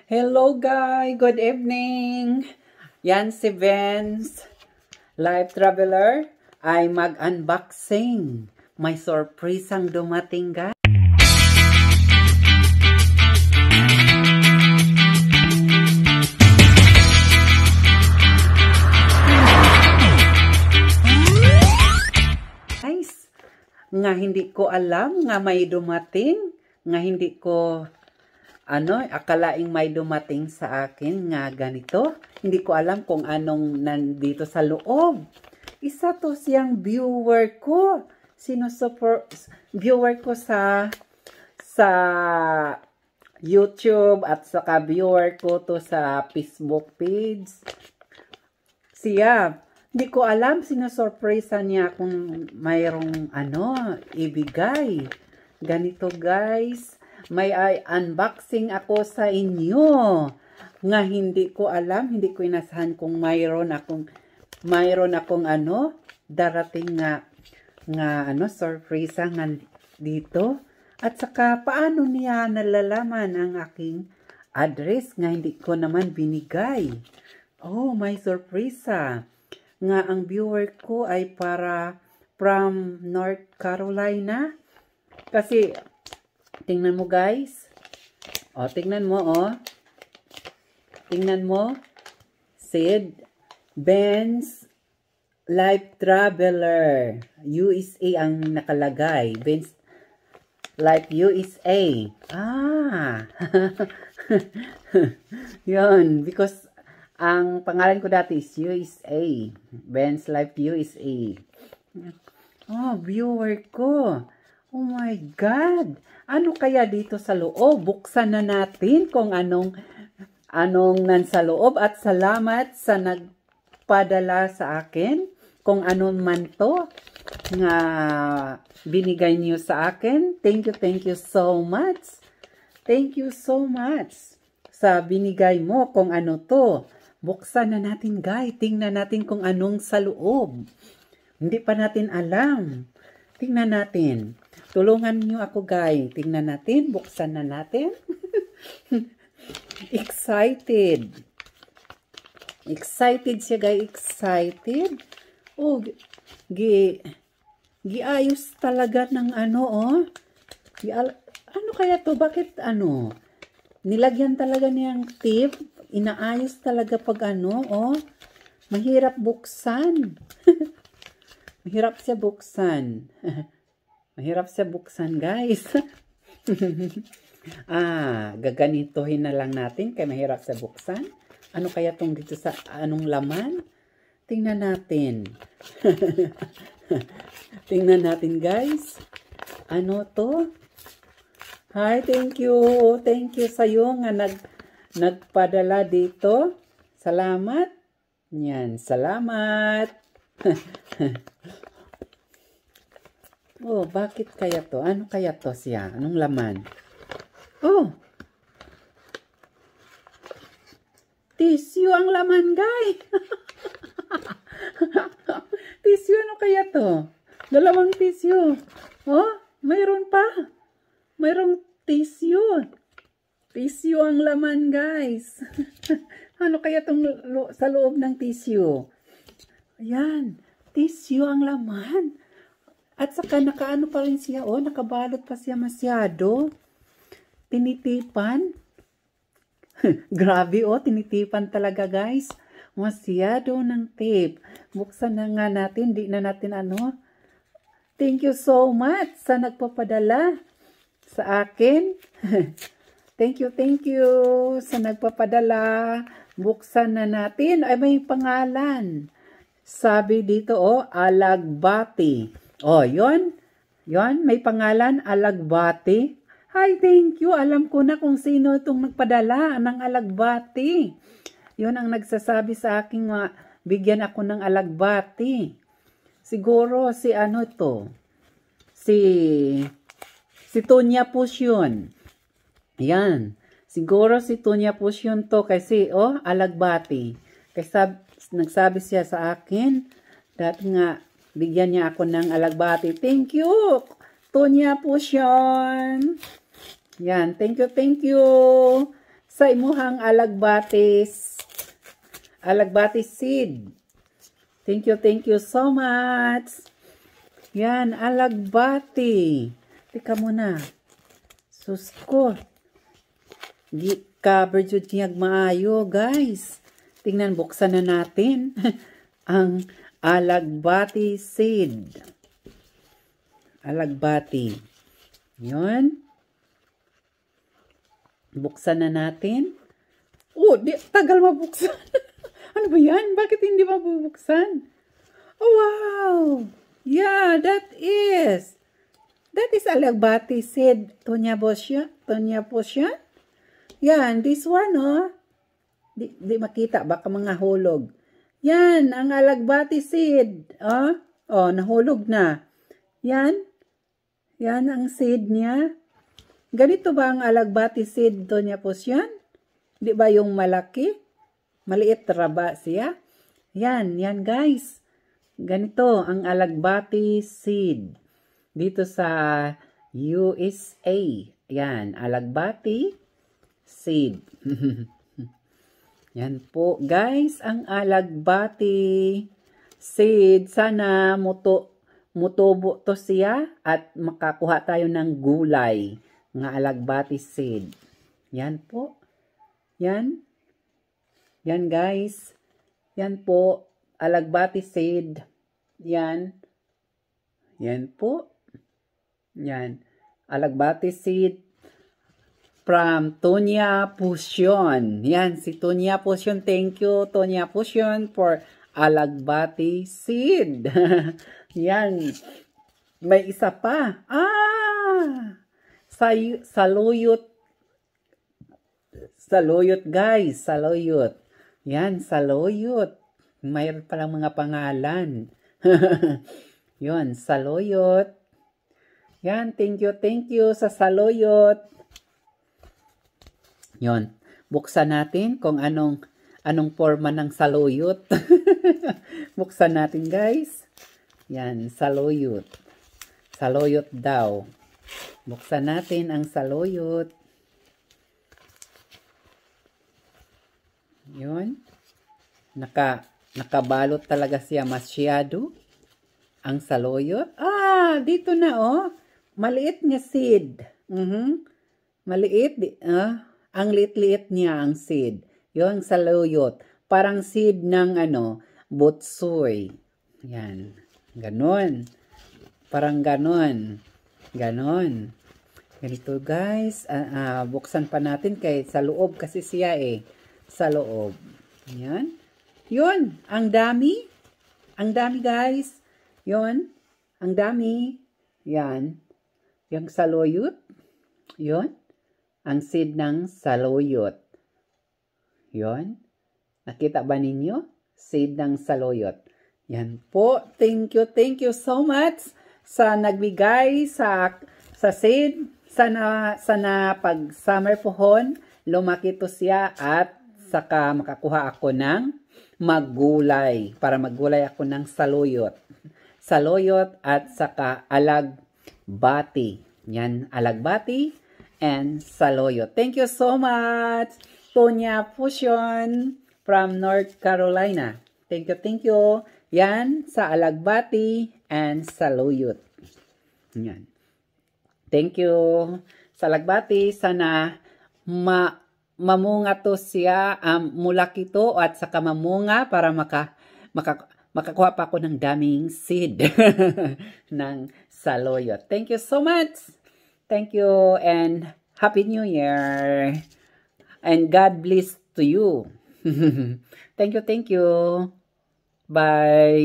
Hello guys, good evening. Yan si Vince, live traveler, ay mag-unboxing. May surprise ang dumating guys. Guys, nga hindi ko alam nga may dumating, nga hindi ko akalaing may dumating sa akin nga ganito. Hindi ko alam kung anong nandito sa loob. Isa to siyang viewer ko. Viewer ko sa YouTube at saka viewer ko to sa Facebook page. Siya, hindi ko alam, sinusurpresa niya kung mayroong ibigay. Ganito guys. May unboxing ako sa inyo nga hindi ko alam, hindi ko inasahan kung mayroon akong darating nga surprise nga dito. At saka paano niya nalalaman ang aking address nga hindi ko naman binigay. Oh, may surprise nga ang viewer ko ay from North Carolina. Kasi tingnan mo guys. O, tingnan mo, o. Tingnan mo. Said, Ben's Life Traveler. USA ang nakalagay. Ben's Life USA. Ah. Yun. Because, ang pangalan ko dati is USA. Ben's Life USA. Oh, viewer ko. Oh my God! Ano kaya dito sa loob? Buksan na natin kung anong nasa loob. At salamat sa nagpadala sa akin. Kung anong man to nga binigay niyo sa akin. Thank you so much. Thank you so much sa binigay mo kung ano to. Buksan na natin guys. Tingnan natin kung anong sa loob. Hindi pa natin alam. Tingnan natin. Tulungan niyo ako guys. Tingnan natin. Buksan na natin. Excited. Excited siya guys. Excited. Oh, giayos talaga ng oh. Ano kaya to? Bakit nilagyan talaga niyang tip. Inaayos talaga pag oh. Mahirap buksan. Mahirap siya buksan. Mahirap siya buksan, guys. Gaganituhin na lang natin kaya mahirap siya buksan. Ano kaya tong dito sa anong laman? Tingnan natin. Tingnan natin, guys. Ano to? Hi, thank you. Thank you sa iyo nga nagpadala dito. Salamat. Yan, salamat. Oh, bakit kaya to? Ano kaya to siya? Anong laman? Oh! Tissue ang laman, guys! Tissue, ano kaya to? Dalawang tissue. Oh, mayroon pa. Mayroong tissue. Tissue ang laman, guys. Ano kaya tong sa loob ng tissue? Ayan. Tissue ang laman. At saka nakaano pa rin siya, oh, nakabalot pa siya masyado. Tinitipan. Grabe, oh, tinitipan talaga, guys. Masyado ng tape. Buksan na nga natin, di na natin Thank you so much sa nagpapadala sa akin. Thank you sa nagpapadala. Buksan na natin. Ay, may pangalan. Sabi dito, oh, Alagbati. Oh, yon. Yon, may pangalan, Alagbati. Hi, thank you. Alam ko na kung sino itong nagpadala ng Alagbati. Yon ang nagsasabi sa akin bigyan ako ng Alagbati. Siguro si to? Si Tonya Pusyon. Yan. Siguro si Tonya Pusyon to kasi, oh, Alagbati. Kasi nagsabi siya sa akin, dati nga, bigyan niya ako ng Alagbati. Thank you, Tonya Pusyon. Yan, thank you sa imuhang alagbatis seed. Thank you so much. Yan, alagbati. Tika muna. Sus ko. Covered yun kiyag maayo, guys. Tingnan, buksan na natin ang alagbati seed. Alagbati. Yun. Buksan na natin. Oh, tagal mabuksan. Ano ba yan? Bakit hindi mabubuksan? Oh, wow! Yeah, that is alagbati seed. Tonya po siya. Yan, this one, oh. Di makita, baka mga hulog. Yan, ang alagbati seed. Oh, nahulog na. Yan ang seed niya. Ganito ba ang alagbati seed, Tonya po siya? Di ba yung malaki? Maliit raba siya? Yan guys. Ganito ang alagbati seed. Dito sa USA. Yan, alagbati seed. Yan po guys, ang alagbati seed. Sana mutubo to siya at makakuha tayo ng gulay. Nga alagbati seed. Yan po. Yan guys. Yan po. Alagbati seed. Yan po. Yan. Alagbati seed from Tonya Pusyon. Yan, si Tonya Pusyon. Thank you, Tonya Pusyon, for alagbati seed. Yan. May isa pa. Saluyot. Saluyot, guys. Saluyot. Yan, saluyot. Mayroon palang mga pangalan. Yun, saluyot. Yan, thank you sa saluyot. Yun, buksan natin kung anong forma ng saluyot. Buksan natin, guys. Yan, saluyot. Saluyot daw. Buksan natin ang saluyot. Yun. Nakabalot talaga siya masyado. Ang saluyot. Dito na, oh. Maliit nga seed. Maliit. Ang liit-liit niya ang seed. Yung saluyot. Parang seed ng, butsoy. Yan. Ganon. Parang ganon. Ganon. Ganito, guys. Buksan pa natin kay sa loob kasi siya sa loob. Yan. Yun. Ang dami. Ang dami, guys. Yun. Ang dami. Yan. Yung saluyot. Yun. Ang seed ng saluyot. Yun. Nakita ba ninyo? Seed ng saluyot. Yan po. Thank you so much sa nagbigay sa seed. Sana pag summer pohon, lumaki to siya at saka makakuha ako ng maggulay. Para maggulay ako ng saluyot. Saluyot at saka alagbati. Yan, alagbati and saluyot. Thank you so much, Tonya Fusion from North Carolina. Thank you. Yan, sa alagbati and saluyot. Yan. Thank you. Sa alagbati, sana mamunga to siya, mulaki to at saka mamunga para makakuha pa ako ng daming seed ng saluyot. Thank you so much. Thank you and Happy New Year. And God bless to you. Thank you. Bye.